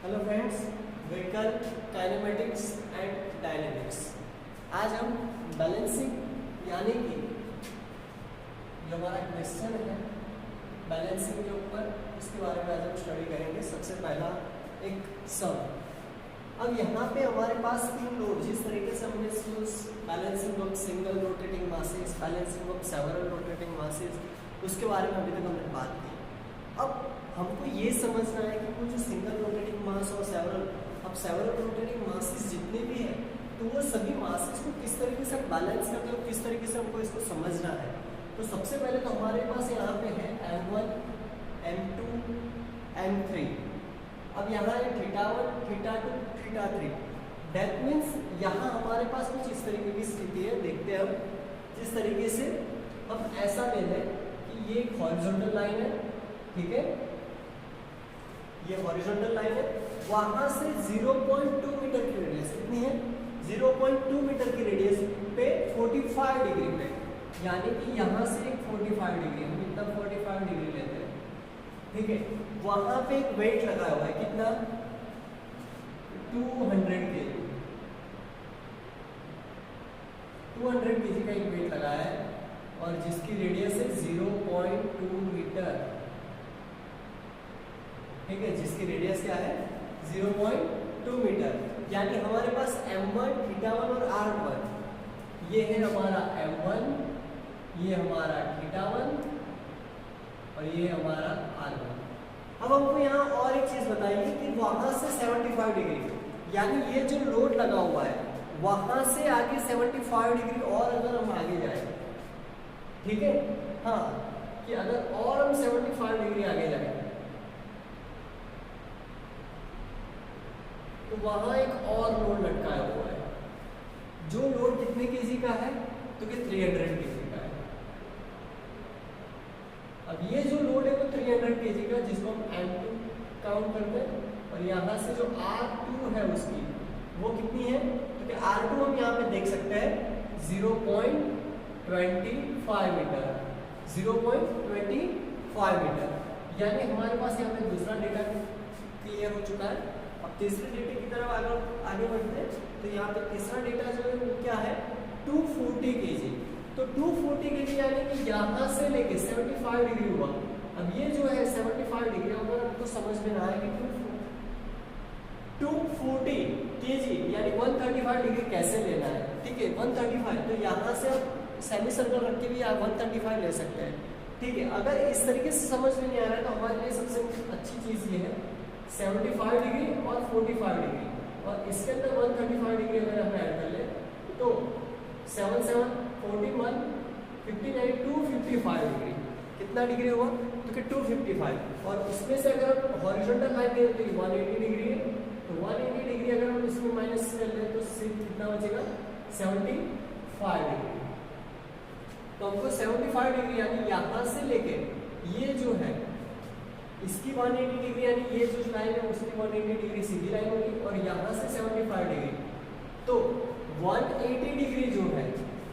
Hello friends, vehicle kinematics and dynamics. आज हम balancing यानी कि जो हमारा क्वेश्चन है बैलेंसिंग के ऊपर, इसके बारे में आज हम स्टडी करेंगे। सबसे पहला एक सम। अब यहाँ पे हमारे पास तीन लोड, जिस तरीके से हमने balancing of single rotating masses, balancing of several rotating masses, उसके बारे में अभी तक हमने बात की। अब हमको ये समझना है कि वो जो सिंगल रोटेटिंग मास और सेवरल रोटेटिंग मासेस जितने भी हैं, तो वो सभी मासेस को किस तरीके से बैलेंस करते हैं, किस तरीके से हमको इसको समझना है। तो सबसे पहले तो हमारे पास यहाँ पे है M1, M2, M3। अब यहाँ है θ1, θ2, θ3। दैट मीन्स यहाँ हमारे पास कुछ इस तरीके की स्थिति है। देखते हैं हम जिस तरीके से हम ऐसा ले लें कि ये एक हॉरिजॉन्टल लाइन है, ठीक है, ये हॉरिजॉन्टल लाइन है। वहां से 0.2 मीटर की रेडियस कितनी है, 0.2 मीटर की रेडियस पे 45 डिग्री पे, यानी कि यहाँ से एक 45 डिग्री, हम इतना 45 डिग्री लेते हैं, ठीक है। वहां पे एक वेट लगा हुआ है, कितना, 200 kg, 200 kg का एक वेट लगा है और जिसकी रेडियस है 0.2 मीटर, ठीक है, जिसकी रेडियस क्या है 0.2 मीटर। यानी हमारे पास M1, θ1 और R1, ये है हमारा M1, ये हमारा θ1 और ये हमारा R1। अब हमको यहाँ और एक चीज बताइए कि वहां से 75 डिग्री, यानी ये जो लोड लगा हुआ है वहां से आगे 75 डिग्री और अगर हम आगे जाए, ठीक है, हाँ, कि अगर और हम 75 डिग्री आगे जाए तो वहां एक और लोड लटकाया हुआ है। जो लोड कितने केजी का है, तो कि 300 केजी का है। अब ये जो लोड है वो 300 केजी का, जिसको हम M2 काउंट करते हैं, और यहाँ से जो R2 है उसकी वो कितनी है, तो कि R2 हम यहाँ पे देख सकते हैं 0.25 मीटर, 0.25 मीटर। यानी हमारे पास यहाँ पे दूसरा डेटा क्लियर हो चुका है। अब तीसरे डेटा की तरफ अगर आगे बढ़ते हैं तो यहाँ पे तीसरा डेटा जो है वो क्या है, 240 kg। तो 240 kg यानी कि यहाँ से लेके 75 डिग्री हुआ। अब ये जो है 75 डिग्री, अगर आपको समझ में ना आए कि 240 kg यानी 135 डिग्री कैसे लेना है, ठीक है, 135, तो यहाँ से आप सेमी सर्कल रख के भी आप 135 ले सकते हैं, ठीक है। अगर इस तरीके से समझ में नहीं आ रहा है तो हमारे लिए सबसे अच्छी चीज़ ये है 75 डिग्री और 45 डिग्री, और इसके अंदर 135 डिग्री अगर हम ऐड कर ले तो 7 7 41 59 255 डिग्री, कितना डिग्री हुआ, तो कि 255। और उसमें से अगर हम हॉरिजॉन्टल लाइन ले तो 180 डिग्री है, तो 180 डिग्री अगर हम इसमें माइनस कर ले तो सिर्फ कितना बचेगा, 75 डिग्री। तो हमको 75 डिग्री यानी यहाँ से लेके ये जो है इसकी 180 डिग्री, यानी ये जो लाइन है उसकी 180 डिग्री सीधी लाइन होगी, और यहाँ से 75 डिग्री, तो 180 डिग्री जो है,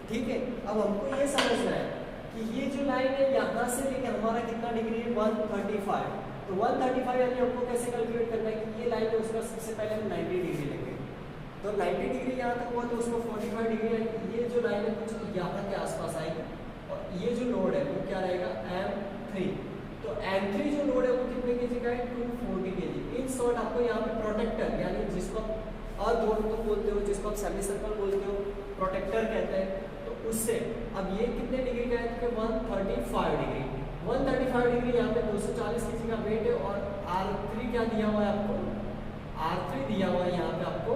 ठीक है। अब हमको ये समझना है कि ये जो लाइन है यहाँ से लेके हमारा कितना डिग्री है, 135। तो 135 यानी हमको कैसे कैलकुलेट करना है कि ये लाइन है उसका सबसे पहले हम 90 डिग्री लेंगे, तो 90 डिग्री यहाँ तक हुआ तो उसमें 45 डिग्री है, ये जो लाइन है कुछ यहाँ के आसपास आएगी, और ये जो लोड है वो क्या रहेगा, M3। तो M3 जो लोड है वो कितने केजी का है, 240 केजी। इन शॉर्ट आपको यहाँ पे प्रोटेक्टर, यानी जिसको आप अर्थ बोलते हो, जिसको आप सेमी सर्कल बोलते हो, प्रोटेक्टर कहते हैं, तो उससे अब ये कितने डिग्री का है, तो 135 डिग्री। 135 डिग्री यहाँ पे 240 केजी का वेट है, और R3 क्या दिया हुआ है आपको, R3 दिया हुआ है यहाँ पे आपको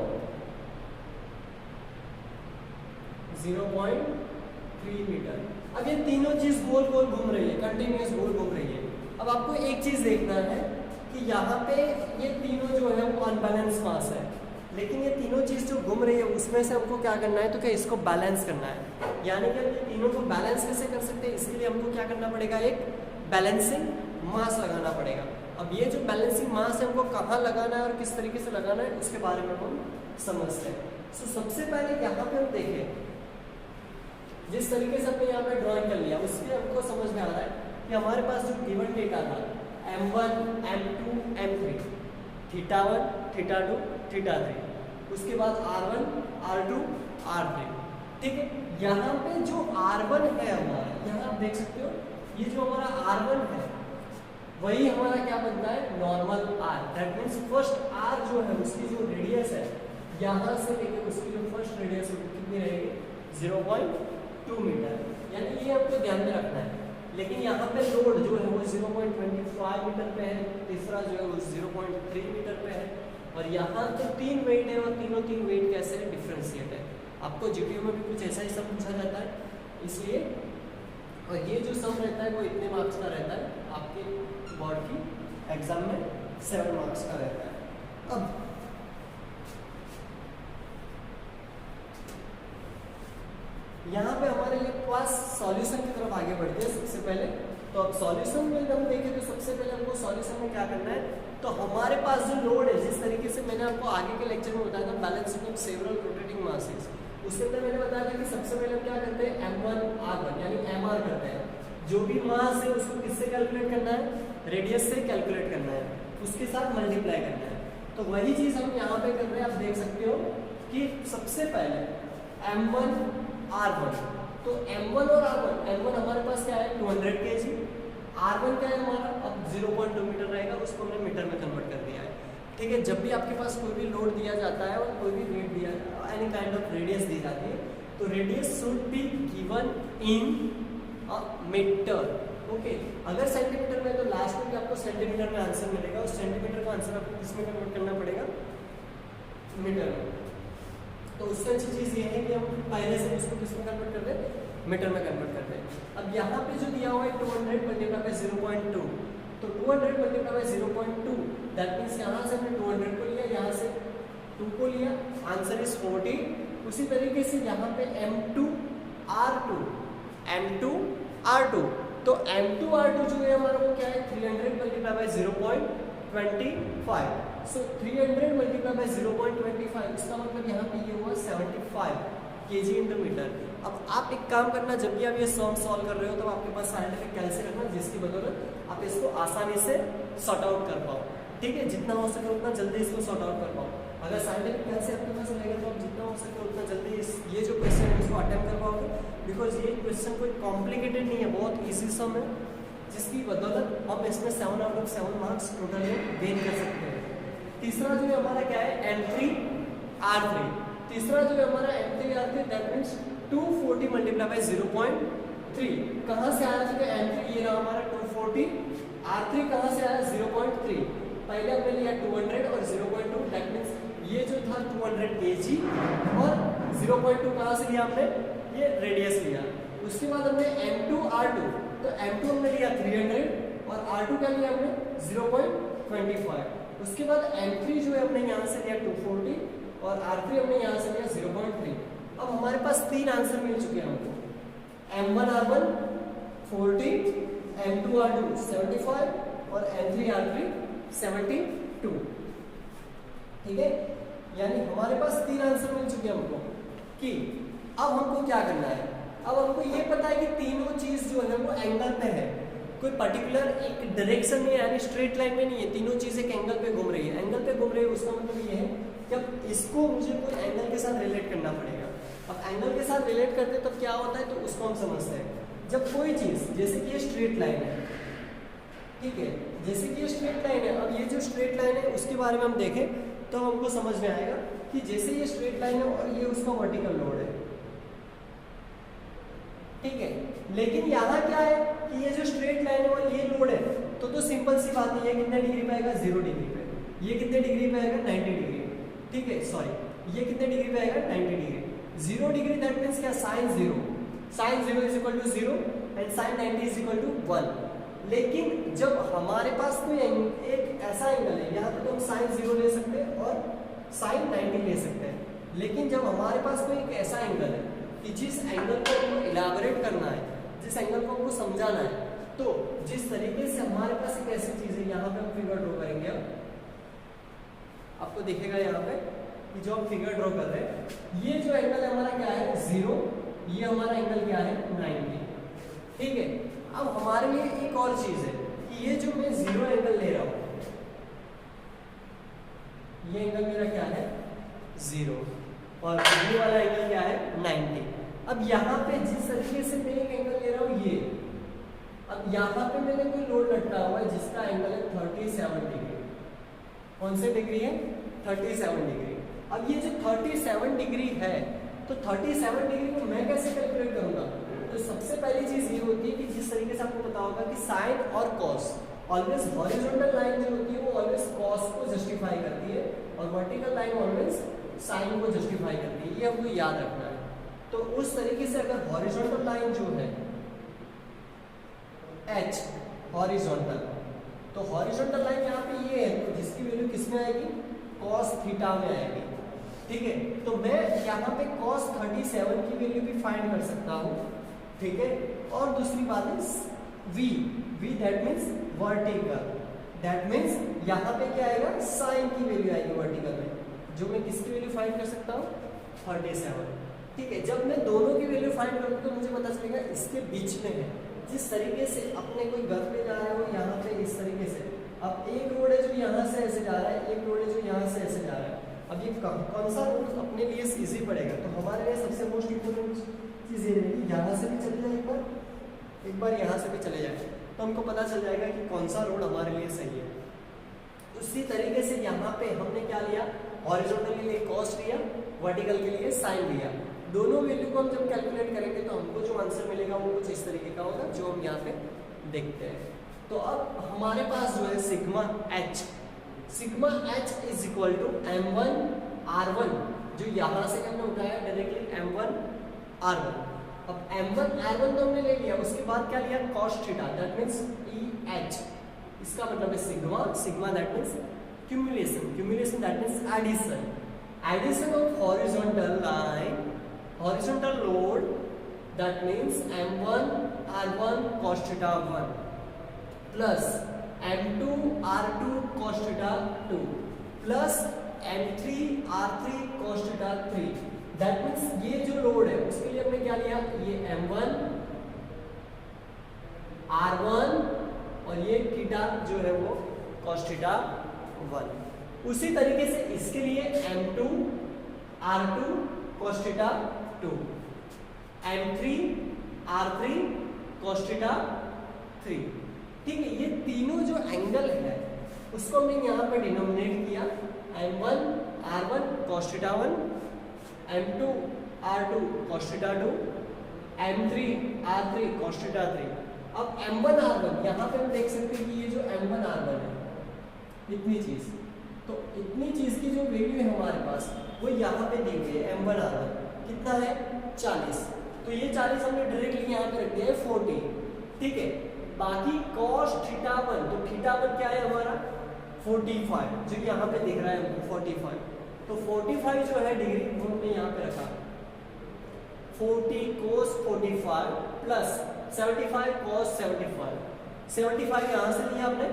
0.3 मीटर। अब ये तीनों चीज गोल गोल घूम रही है, कंटिन्यूअस गोल घूम रही है। अब आपको एक चीज देखना है कि यहाँ पे ये तीनों जो है वो अनबैलेंस मास है, लेकिन ये तीनों चीज जो घूम रही है उसमें से हमको क्या करना है, तो क्या इसको बैलेंस करना है। यानी कि ये तीनों को बैलेंस कैसे कर सकते हैं, इसके लिए हमको क्या करना पड़ेगा, एक बैलेंसिंग मास लगाना पड़ेगा। अब ये जो बैलेंसिंग मास है हमको कहाँ लगाना है और किस तरीके से लगाना है, उसके बारे में हम समझते हैं। तो सबसे पहले यहाँ पे हम देखें, जिस तरीके से हमने यहाँ पे ड्राइंग कर लिया उससे हमको समझ में आ रहा है कि हमारे पास जो गिवन डेटा था M1, M2, M3, θ1, θ2, θ3, उसके बाद R1, R2, R3। ठीक है, यहाँ पे जो R1 है हमारा, यहाँ आप देख सकते हो ये जो हमारा R1 है वही हमारा क्या बनता है, normal R। That means first R जो है उसकी जो रेडियस है यहाँ से लेकर उसकी जो फर्स्ट रेडियस है कितनी रहेगी, 0.2 मीटर। यानी ये आपको ध्यान में रखना है। लेकिन यहाँ पे लोड जो है वो 0.25 मीटर पे है, तीसरा जो है वो 0.3 मीटर पे है, और यहाँ तो 3 वेट है और तीनों 3 वेट कैसे है, डिफरेंशिएट है। आपको जीपीयू में भी कुछ ऐसा ही सब पूछा जाता है, इसलिए और ये जो सम रहता है वो इतने मार्क्स का रहता है, आपके बोर्ड की एग्जाम में 7 मार्क्स का रहता है। अब यहाँ पे हमारे लिए पास सॉल्यूशन की तरफ आगे बढ़ते हैं सबसे पहले। तो अब सॉल्यूशन में हम देखें तो सबसे पहले हमको सॉल्यूशन में क्या करना है, तो हमारे पास जो लोड है, जिस तरीके से मैंने आपको आगे के लेक्चर में बताया था balancing of several rotating masses, उसके अंदर मैंने बताया था कि सबसे पहले हम क्या करते हैं, M1R1 यानी MR करते हैं। जो भी मास है उसको किससे कैलकुलेट करना है, रेडियस से कैलकुलेट करना है, उसके साथ मल्टीप्लाई करना है। तो वही चीज हम यहाँ पे कर रहे हैं। आप देख सकते हो कि सबसे पहले M1R1, तो M1 और R1, M1 हमारे पास क्या है 200 kg, R1 क्या है हमारा, अब 0.2 मीटर रहेगा, उसको हमने मीटर में कन्वर्ट कर दिया है। ठीक है, जब भी आपके पास कोई भी लोड दिया जाता है और कोई भी वेट दिया, एनी काइंड ऑफ रेडियस दी जाती है, तो radius should be given in metre. Okay, अगर सेंटीमीटर में तो लास्ट में भी आपको सेंटीमीटर में आंसर मिलेगा, उस सेंटीमीटर का आंसर आपको किसमें कन्वर्ट करना पड़ेगा, मीटर में। तो उससे अच्छी चीज़ ये है कि हम पहले से उसको किसमें कन्वर्ट कर दें, मीटर में कन्वर्ट कर दें। अब यहाँ पे जो दिया हुआ है 200 मल्टीप्लाई बाय 0.2, तो 200 मल्टीप्लाई बाय 0.2, दैट मीन्स यहाँ से हमने 200 को लिया, यहाँ से 2 को लिया, आंसर इज 40। उसी तरीके से यहाँ पे M2R2, तो M2R2 जो है हमारा वो क्या है, 300 multiply by 0.25, so 300 multiply by 0.25, इसका मतलब यहाँ पे ये हुआ 75 kg इंटू मीटर। अब आप एक काम करना, जब भी आप ये सम सॉल्व कर रहे हो तो आपके पास साइंटिफिक कैलकुलेटर रखना, जिसकी बदौलत आप इसको आसानी से सॉर्ट आउट कर पाओ। ठीक है, जितना हो सके उतना जल्दी इसको सॉर्ट आउट कर पाओ। अगर साइंटिफिक कैलकुलेटर आपके पास रहेगा तो आप जितना हो सके उतना जल्दी ये जो क्वेश्चन है उसको अटेम्प्ट कर पाओगे, बिकॉज ये क्वेश्चन कोई कॉम्प्लिकेटेड नहीं है, बहुत ईजी सम है, जिसकी बदौलत हम इसमें 7 out of 7 marks total gain कर सकते हैं। तीसरा जो है हमारा क्या है, M3R3, तीसरा जो है हमारा M3R3, that means 240 multiply by 0.3। कहाँ से आया था M3, ये रहा हमारा 240, R3 कहाँ से आया 0.3। पहले हमने लिया 200 और 0.2, दैट मीन्स ये जो था 200 kg, और 0.2 कहाँ से लिया हमने, ये रेडियस लिया। उसके बाद हमने M2R2, तो M2 हमने लिया 300 और R2 क्या लिया हमने 0.25। उसके बाद M3 जो है हमने यहाँ से लिया 240 और R3 हमने यहाँ से लिया 0.3। अब हमारे पास 3 आंसर मिल चुके हैं हमको, M1R1 40, M2R2 75 और M3R3 72। ठीक है, यानी हमारे पास 3 आंसर मिल चुके हैं हमको। कि अब हमको क्या करना है, अब हमको ये पता है कि तीनों चीज जो है वो एंगल पे है, कोई पर्टिकुलर एक डायरेक्शन में यानी स्ट्रेट लाइन में नहीं है, तीनों चीज एक एंगल पे घूम रही है। एंगल पे घूम रही है उसका मतलब ये है कि अब इसको मुझे कोई एंगल के साथ रिलेट करना पड़ेगा। अब एंगल के साथ रिलेट करते तब क्या होता है, तो उसको हम समझते हैं। जब कोई चीज, जैसे कि ये स्ट्रेट लाइन है, ठीक है, जैसे कि ये स्ट्रेट लाइन है, अब ये जो स्ट्रेट लाइन है उसके बारे में हम देखें तो हमको समझ में आएगा कि जैसे ये स्ट्रेट लाइन है और ये उसका वर्टिकल लोड है, ठीक है, लेकिन यहाँ क्या है कि ये जो स्ट्रेट लाइन है और ये लोड है, तो सिंपल सी बात है, ये कितने डिग्री पे आएगा, 0 डिग्री पे, ये कितने डिग्री पे आएगा, 90 डिग्री, ठीक है, सॉरी, ये कितने डिग्री पे आएगा, 90 डिग्री। 0 डिग्री दैट मीन्स क्या, sine 0, sine 0 is equal to 0 and sine 90 is equal to 1। लेकिन जब हमारे पास कोई एक ऐसा एंगल है, यहाँ पे तो हम साइन 0 ले सकते हैं और साइन 90 ले सकते हैं, लेकिन जब हमारे पास कोई एक ऐसा एंगल है कि जिस एंगल को हमको इलाबोरेट करना है, जिस एंगल को हमको समझाना है, तो जिस तरीके से हमारे पास एक ऐसी चीज है, यहाँ पे हम फिगर ड्रॉ करेंगे। अब आपको दिखेगा यहाँ पे कि जो हम फिगर ड्रॉ कर रहे हैं, ये जो एंगल है हमारा क्या है 0, ये हमारा एंगल क्या है 90, ठीक है। अब हमारे लिए एक और चीज है कि ये जो मैं 0 एंगल ले रहा हूँ, ये एंगल मेरा क्या है 0 और ये वाला एंगल क्या है 90। अब यहाँ पे जिस तरीके से मैं एक एंगल ले रहा हूँ ये, अब यहाँ पे मैंने कोई लोड लटका हुआ है जिसका एंगल है 37 डिग्री। कौन से डिग्री है 37 डिग्री। अब ये जो 37 डिग्री है तो 37 डिग्री को मैं कैसे कैलकुलेट करूंगा। तो सबसे पहली चीज ये होती है कि जिस तरीके से आपको पता होगा कि साइन और कॉस ऑलवेज हॉरिजॉन्टल लाइन जो होती है वो ऑलवेज कॉस को जस्टिफाई करती है और वर्टिकल लाइन ऑलवेज साइन को जस्टिफाई करती है, ये हमको याद रखना है। तो उस तरीके से अगर हॉरिजॉन्टल लाइन जो है एच हॉरिजॉन्टल, तो हॉरिजॉन्टल लाइन यहाँ पे ये है तो जिसकी वैल्यू किस में आएगी cos थीटा में आएगी। ठीक है, तो मैं यहाँ पे cos 37 की वैल्यू भी फाइंड कर सकता हूँ। ठीक है, और दूसरी बात है v that means vertical, that means यहाँ पे क्या आएगा साइन की वैल्यू आएगी वर्टिकल में, जो मैं किसकी वैल्यू फाइंड कर सकता हूँ 37। ठीक है, जब मैं दोनों की वैल्यू फाइंड करूँ तो मुझे पता चलेगा इसके बीच में है। जिस तरीके से अपने कोई घर पे जा रहे हो यहाँ पे इस तरीके से, अब एक रोड है जो यहाँ से ऐसे जा रहा है, एक रोड है जो यहाँ से ऐसे जा रहा है। अब ये कौन सा रोड अपने लिए इजी पड़ेगा, तो हमारे लिए सबसे मोस्ट इम्पोर्टेंट चीज़ ये रहेगी यहाँ से भी चले जाए एक बार यहाँ से भी चले जाए तो हमको पता चल जाएगा कि कौन सा रोड हमारे लिए सही है। उसी तरीके से यहाँ पे हमने क्या लिया, हॉरिजॉन्टल के लिए कॉस लिया, वर्टिकल के लिए साइन लिया। दोनों वैल्यू को हम जब कैलकुलेट करेंगे तो हमको जो आंसर मिलेगा वो कुछ इस तरीके का होगा जो हम यहाँ पे देखते हैं। तो अब हमारे पास जो है sigma H is equal to m1 r1, जो यहाँ से हमने उठाया डायरेक्टली m1 r1। अब m1 r1 तो हमने ले लिया, उसके बाद क्या लिया cos theta, that means EH। इसका मतलब है sigma that means cumulation that means addition of horizontal line, horizontal load, that means m1 r1 cos theta 1 plus m2 r2 cos theta 2 plus m3 r3 cos theta 3। that means ये जो load है उसके लिए हमने क्या लिया, ये m1 r1 और ये थीटा जो है वो cos theta 1। उसी तरीके से इसके लिए m2 r2 cos theta 2, m3 r3 cos theta 3। ठीक है, ये तीनों जो एंगल है उसको हमने यहाँ पे डिनोमिनेट किया, m1 r1 cos theta 1, m2 r2 cos theta 2, m3 r3 cos theta 3। अब m1 r1 यहाँ पे हम देख सकते हैं कि ये जो m1 r1 है इतनी चीज, तो इतनी चीज की जो वैल्यू है हमारे पास वो यहाँ पे दी हुई है m1 r1 कितना है 40। तो ये 40 हमने डायरेक्टली यहाँ पे रख दिया है 40। ठीक है, बाकी cos थीटा 1, तो थीटा 1 क्या है हमारा 45, जो यहाँ पे दिख रहा है हमको 45। तो 45 जो है डिग्री वो हमने यहाँ पे रखा, 40 cos 45 प्लस 75 cos 75। 75 यहाँ से लिया हमने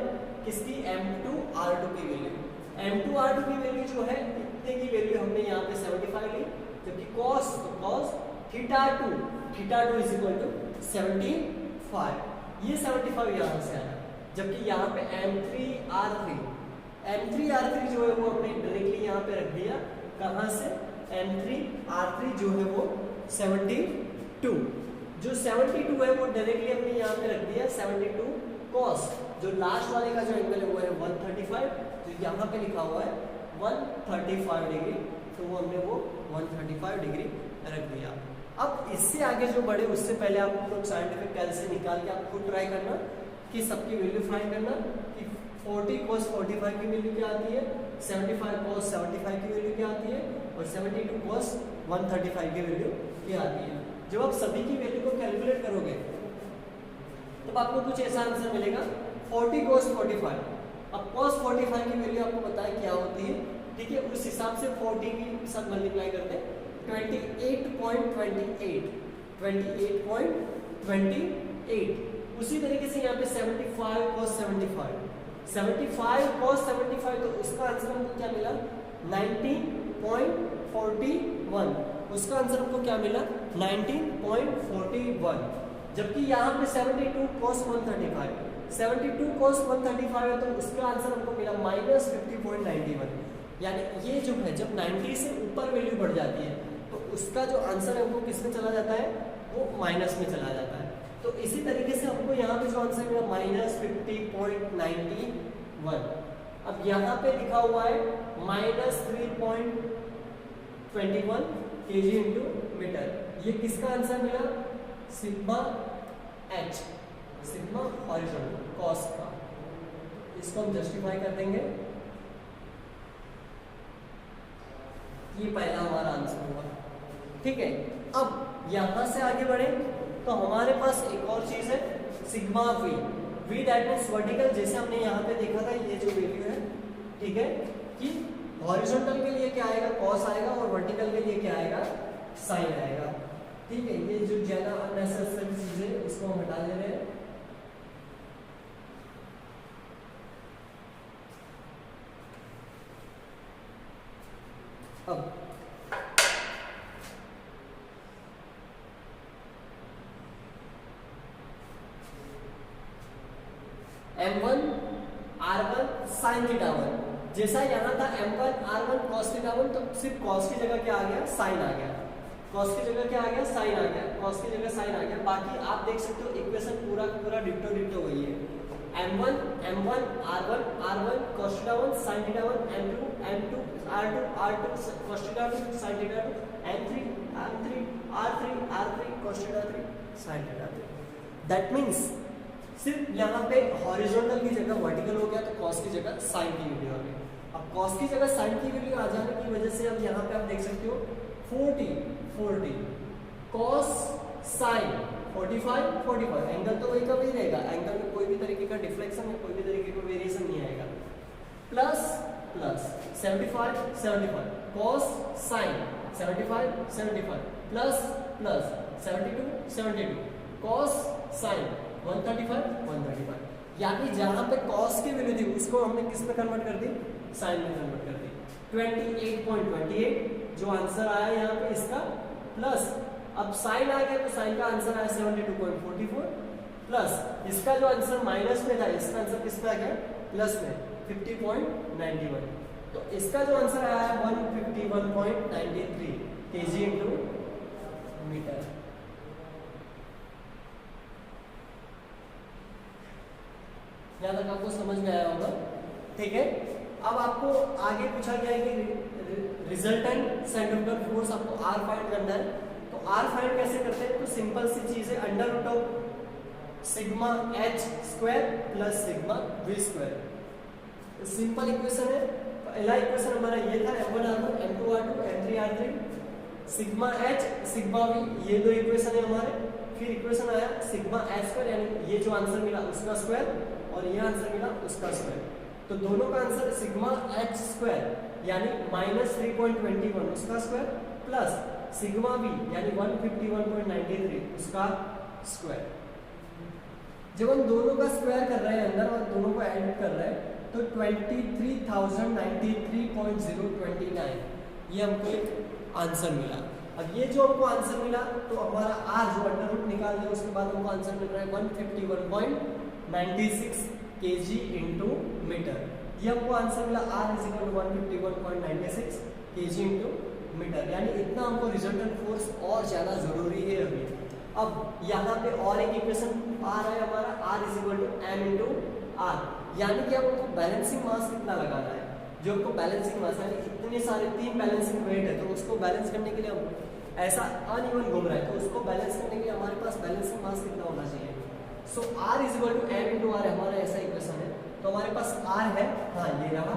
किसकी m2 r2 की वैल्यू, m2 r2 की वैल्यू जो है इतने की वैल्यू हमने यहाँ पे 75 ली, जबकि cos theta 2 is equal to 75, ये 75 यहाँ से आया। जबकि यहाँ पे m3 r3 जो है वो हमने डायरेक्टली यहाँ पे रख दिया, कहाँ से m3 r3 जो है वो 72, जो 72 है वो डायरेक्टली हमने यहाँ पे रख दिया 72 cos, जो लास्ट वाले का जो एंगल है वो है 135, जो यहाँ पे लिखा हुआ है 135 डिग्री, तो वो हमने वो 135 डिग्री रख दिया। अब इससे आगे जो बढ़े उससे पहले आप लोग साइंटिफिक कैल से निकाल के आप खुद ट्राई करना कि सबकी वैल्यू फाइंड करना कि 40 cos 45 की वैल्यू क्या आती है, 75 cos 75 की वैल्यू क्या आती है और 72 cos 135 की वैल्यू क्या आती है। जब आप सभी की वैल्यू को कैलकुलेट करोगे तब आपको कुछ ऐसा आंसर मिलेगा 40 cos 45। अब cos 45 की वैल्यू आपको पता है क्या होती है, ठीक है, उस हिसाब से 40 के साथ मल्टीप्लाई करते हैं 28.28। उसी तरीके से यहाँ पे 75 cos 75 तो उसका आंसर हमको क्या मिला 19.41, उसका आंसर हमको क्या मिला 19.41। जबकि यहाँ पे 72 cos 135 है तो उसका आंसर हमको मिला -50.91। यानी ये जो है जब 90 से ऊपर वैल्यू बढ़ जाती है तो उसका जो आंसर है वो किस में चला जाता है, वो माइनस में चला जाता है। तो इसी तरीके से हमको यहाँ पे जो आंसर मिला -50.91, अब यहाँ पे लिखा हुआ है -3.21 kg इंटू मीटर, ये किसका आंसर मिला, sigma H, sigma horizontal cos का। इसको हम जस्टिफाई कर देंगे, ये पहला हमारा आंसर हुआ। ठीक है, अब यहां से आगे बढ़े तो हमारे पास एक और चीज है sigma V, V that means vertical, जैसे हमने यहाँ पे देखा था ये जो वैल्यू है, ठीक है, कि हॉरिजॉन्टल के लिए क्या आएगा, कॉस आएगा, और वर्टिकल के लिए क्या आएगा, साइन आएगा। ठीक है, ये जो ज्यादा अननेसेसरी चीज है इसको हम हटा दे रहे हैं। अब M1 R1 sin θ1, जैसा यहाँ था M1 R1 cos θ1, तो सिर्फ cos की जगह क्या आ गया, sin आ गया, cos की जगह क्या आ गया, sin आ गया, cos की जगह sin आ गया। बाकी आप देख सकते हो इक्वेशन पूरा पूरा डिट्टो डिट्टो वही है, M1 R1 cos θ1 sin θ1, M2 R2 cos θ2 sin θ2, M3 R3 cos θ3 sin θ3। That means सिर्फ यहाँ पे हॉरिजॉन्टल की जगह वर्टिकल हो गया, तो कॉस की जगह साइन की वैल्यू आ गई। अब कॉस की जगह साइन की वैल्यू आ जाने की वजह से अब यहाँ पे आप देख सकते हो 40 कॉस साइन 45 एंगल तो वही का वही रहेगा, एंगल में कोई भी तरीके का डिफ्लेक्शन या कोई भी तरीके का वेरिएशन नहीं आएगा। Plus 75 cos sine 75 plus 72 cos sine 135, यानी जहां पे कॉस की वैल्यू थी उसको हमने किस में कन्वर्ट कर दी, साइन में कन्वर्ट कर दी। 28.28 जो आंसर आया यहाँ पे इसका, प्लस अब साइन आ गया तो साइन का आंसर आया 72.44, प्लस इसका जो आंसर माइनस में था इसका आंसर किस में आ गया, प्लस में 50.91। तो इसका जो आंसर आया है 151.93 kg इंटू मीटर। यहाँ तक आपको समझ में आया होगा। ठीक है, अब आपको आगे पूछा गया है कि रिजल्टेंट सेंट्रीफ्यूगल फोर्स आपको R फाइंड करना है। तो R फाइंड कैसे करते हैं, तो सिंपल सी चीज है, √of sigma h square plus sigma v square. Simple equation है। पहला इक्वेशन हमारा ये था M1 R1 M2 R2 M3 R3 sigma h sigma v, ये दो इक्वेशन है हमारे। फिर इक्वेशन आया सिग्मा h स्क्वायर, यानी ये जो आंसर मिला उसका स्क्वायर और ये आंसर मिला उसका स्क्वायर। तो दोनों का आंसर सिग्मा h स्क्वायर यानी -3.21 उसका स्क्वायर प्लस सिग्मा v यानी 151.93 उसका स्क्वायर। जब हम दोनों का स्क्वायर कर रहे हैं अंदर और दोनों को ऐड कर रहे हैं तो 23,093.029 ये हमको एक आंसर मिला। अब ये जो हमको आंसर मिला तो हमारा r जो अंडर रूट निकाल दिया उसके बाद हमको आंसर मिल रहा है 151.96 kg इंटू मीटर। ये हमको आंसर मिला r = 151.96 kg इंटू मीटर, यानी इतना हमको रिजल्टेंट फोर्स और ज़्यादा जरूरी है अभी। अब यहाँ पे और एक इक्वेशन आ रहा है हमारा r = m इंटू r, यानी कि अब हमको बैलेंसिंग मास कितना लगाना है। जो हमको बैलेंसिंग मास यानी इतने सारे 3 बैलेंसिंग वेट है तो उसको बैलेंस करने के लिए हम ऐसा अनइवन घूम रहा है तो उसको बैलेंस करने के लिए हमारे पास बैलेंसिंग मास कितना होना चाहिए। सो r = m इंटू r हमारा ऐसा इक्वेशन है। तो हमारे पास r है, हाँ ये रहा,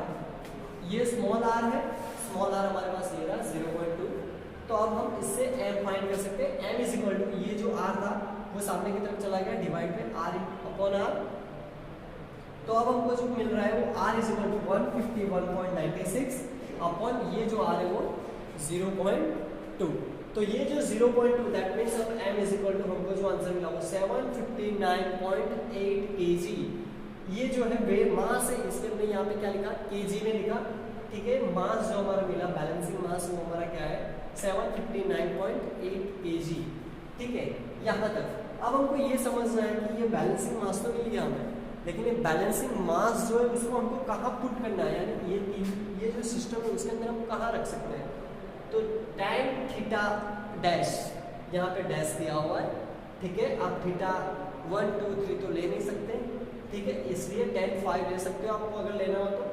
ये स्मॉल r है, स्मॉल r हमारे पास ये रहा 0.2। तो अब हम इससे m फाइंड कर सकते हैं। m = ये जो r था वो सामने की तरफ चला गया, डिवाइड में r/r। तो अब हमको जो मिल रहा है वो r = 151.96 अपॉन ये जो r है वो 0.2। तो ये जो 0.2 दैट मींस अब m = हमको जो आंसर मिला वो 759.8 kg। ये जो है वे मास है, इसलिए हमने यहाँ पे क्या लिखा, kg में लिखा। ठीक है, मास जो हमारा मिला बैलेंसिंग मास वो हमारा क्या है 759.8 kg। ठीक है, यहाँ तक। अब हमको ये समझना है कि ये बैलेंसिंग मास तो मिल गया हमें, लेकिन ये बैलेंसिंग मास जो है उसको हमको कहाँ पुट करना है, यानी ये जो सिस्टम है उसके अंदर हम कहाँ रख सकते हैं। तो tan थीटा डैश, यहाँ पे डैश दिया हुआ है, ठीक है। आप थीटा 1 2 3 तो ले नहीं सकते, ठीक है, इसलिए tan 5 ले सकते हो आपको अगर लेना हो तो।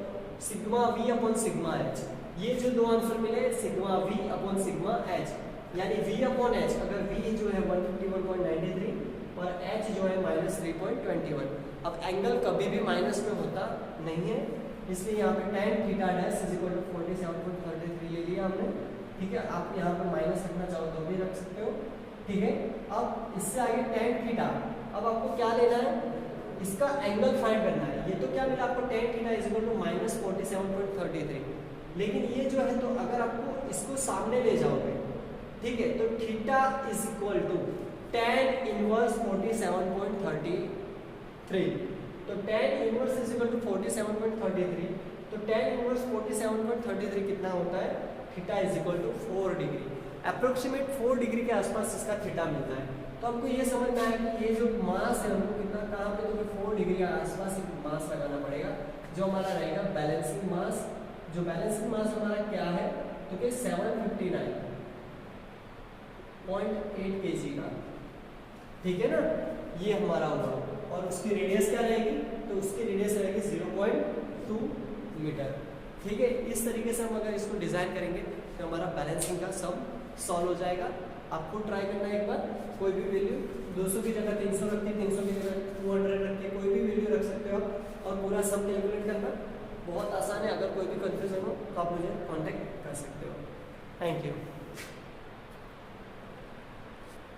Sigma v upon sigma H, ये जो दो आंसर मिले sigma v upon sigma H, यानी v अपॉन एच, अगर v जो है 151.93 और h जो है -3.21। अब एंगल कभी भी माइनस में होता नहीं है, इसलिए यहाँ पे tan theta dash is equal to 47.33 ले लिया हमने, ठीक है। आप यहाँ पे माइनस रखना चाहो तो भी रख सकते हो, ठीक है। अब इससे आगे tan थीटा, अब आपको क्या लेना है, इसका एंगल फाइंड करना है। ये तो क्या मिला आपको, tan theta is equal to -47.33, लेकिन ये जो है तो अगर आपको इसको सामने ले जाओगे, ठीक है, तो theta is equal to tan inverse 47.33, तो tan inverse is equal to 47.33, तो tan इनवर्स 47.33 कितना होता है, theta is equal to 4 degree, approximate 4 degree के आसपास इसका थीटा मिलता है। तो हमको ये समझना है कि ये जो मास है हमको कितना, कहाँ पे, तो 4 डिग्री के आसपास मास लगाना पड़ेगा, जो हमारा रहेगा बैलेंसिंग मास। जो बैलेंसिंग मास हमारा क्या है, तो कि 759.8 kg का, ठीक है ना, ये हमारा होगा। और उसकी रेडियस क्या रहेगी, तो उसकी रेडियस रहेगी 0.2 मीटर, ठीक है। इस तरीके से हम अगर इसको डिज़ाइन करेंगे तो हमारा बैलेंसिंग का सब सॉल्व हो जाएगा। आपको ट्राई करना है एक बार, कोई भी वैल्यू 200 की जगह 300 रख के, 300 की जगह 200 रख के, कोई भी वैल्यू रख सकते हो और पूरा सब कैलकुलेट करना बहुत आसान है। अगर कोई भी कंफ्यूजन हो तो आप मुझे कॉन्टेक्ट कर सकते हो। Thank you.